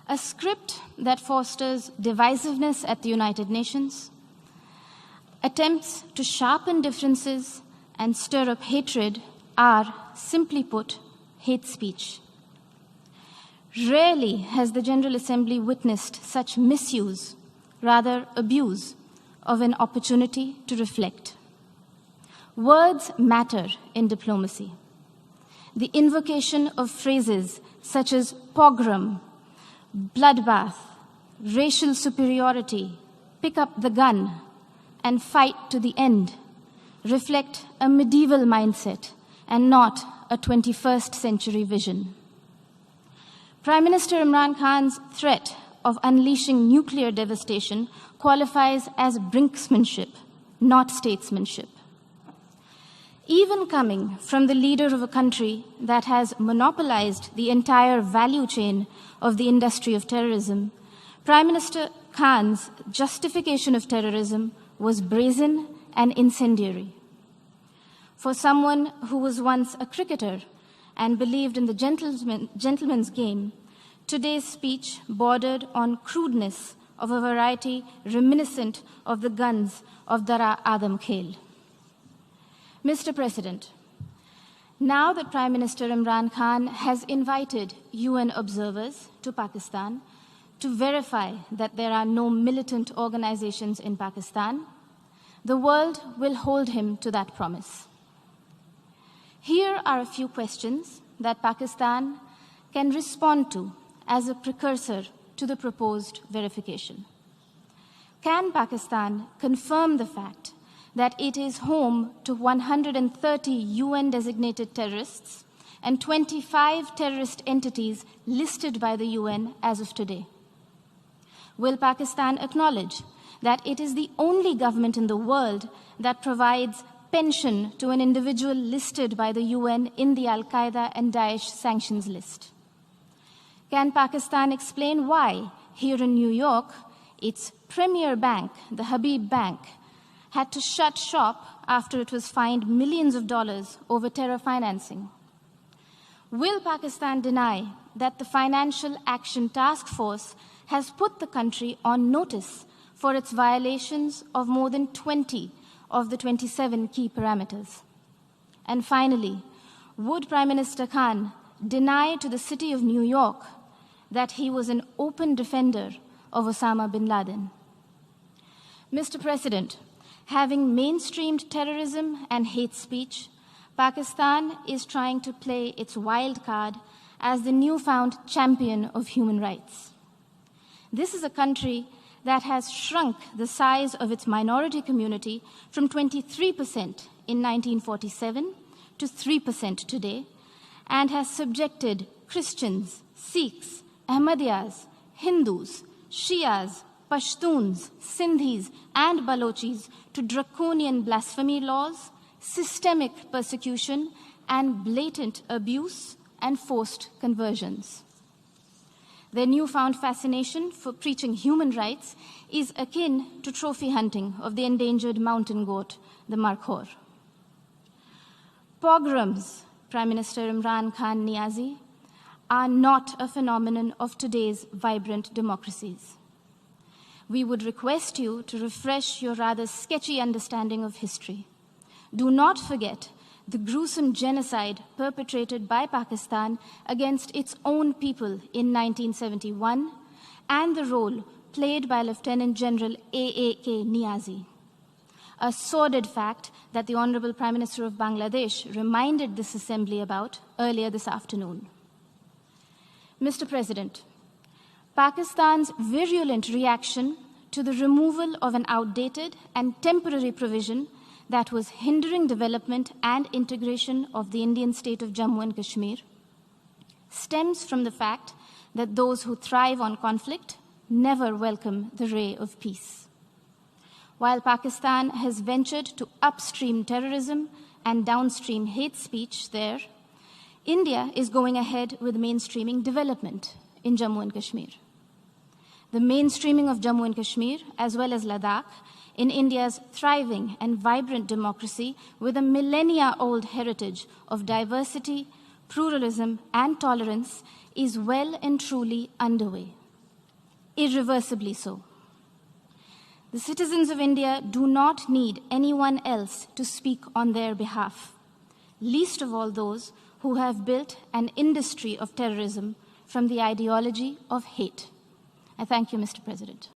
a script that fosters divisiveness at the United Nations, attempts to sharpen differences and stir up hatred are, simply put, hate speech. Rarely has the General Assembly witnessed such misuse, rather abuse, of an opportunity to reflect. Words matter in diplomacy. The invocation of phrases such as pogrom, bloodbath, racial superiority, pick up the gun, and fight to the end reflect a medieval mindset and not a 21st century vision. Prime Minister Imran Khan's threat of unleashing nuclear devastation qualifies as brinksmanship, not statesmanship. Even coming from the leader of a country that has monopolized the entire value chain of the industry of terrorism, Prime Minister Khan's justification of terrorism was brazen and incendiary. For someone who was once a cricketer and believed in the gentleman's game, today's speech bordered on crudeness of a variety reminiscent of the guns of Dara Adam Khel. Mr. President, now that Prime Minister Imran Khan has invited UN observers to Pakistan to verify that there are no militant organizations in Pakistan, the world will hold him to that promise. Here are a few questions that Pakistan can respond to as a precursor to the proposed verification. Can Pakistan confirm the fact that it is home to 130 UN-designated terrorists and 25 terrorist entities listed by the UN as of today? Will Pakistan acknowledge that it is the only government in the world that provides pension to an individual listed by the UN in the Al-Qaeda and Daesh sanctions list? Can Pakistan explain why, here in New York, its premier bank, the Habib Bank, had to shut shop after it was fined millions of dollars over terror financing? Will Pakistan deny that the Financial Action Task Force has put the country on notice for its violations of more than 20 of the 27 key parameters? And finally, would Prime Minister Khan deny to the city of New York that he was an open defender of Osama bin Laden? Mr. President, having mainstreamed terrorism and hate speech, Pakistan is trying to play its wild card as the newfound champion of human rights. This is a country that has shrunk the size of its minority community from 23% in 1947 to 3% today, and has subjected Christians, Sikhs, Ahmadiyyas, Hindus, Shias, Pashtuns, Sindhis, and Balochis to draconian blasphemy laws, systemic persecution, and blatant abuse and forced conversions. Their newfound fascination for preaching human rights is akin to trophy hunting of the endangered mountain goat, the markhor. Pogroms, Prime Minister Imran Khan Niazi, are not a phenomenon of today's vibrant democracies. We would request you to refresh your rather sketchy understanding of history. Do not forget the gruesome genocide perpetrated by Pakistan against its own people in 1971 and the role played by Lieutenant General A.A.K. Niazi. A sordid fact that the Honorable Prime Minister of Bangladesh reminded this assembly about earlier this afternoon. Mr. President, Pakistan's virulent reaction to the removal of an outdated and temporary provision that was hindering development and integration of the Indian state of Jammu and Kashmir stems from the fact that those who thrive on conflict never welcome the ray of peace. While Pakistan has ventured to upstream terrorism and downstream hate speech there, India is going ahead with mainstreaming development in Jammu and Kashmir. The mainstreaming of Jammu and Kashmir, as well as Ladakh, in India's thriving and vibrant democracy with a millennia-old heritage of diversity, pluralism, and tolerance is well and truly underway. irreversibly so. The citizens of India do not need anyone else to speak on their behalf, least of all those who have built an industry of terrorism from the ideology of hate. I thank you, Mr. President.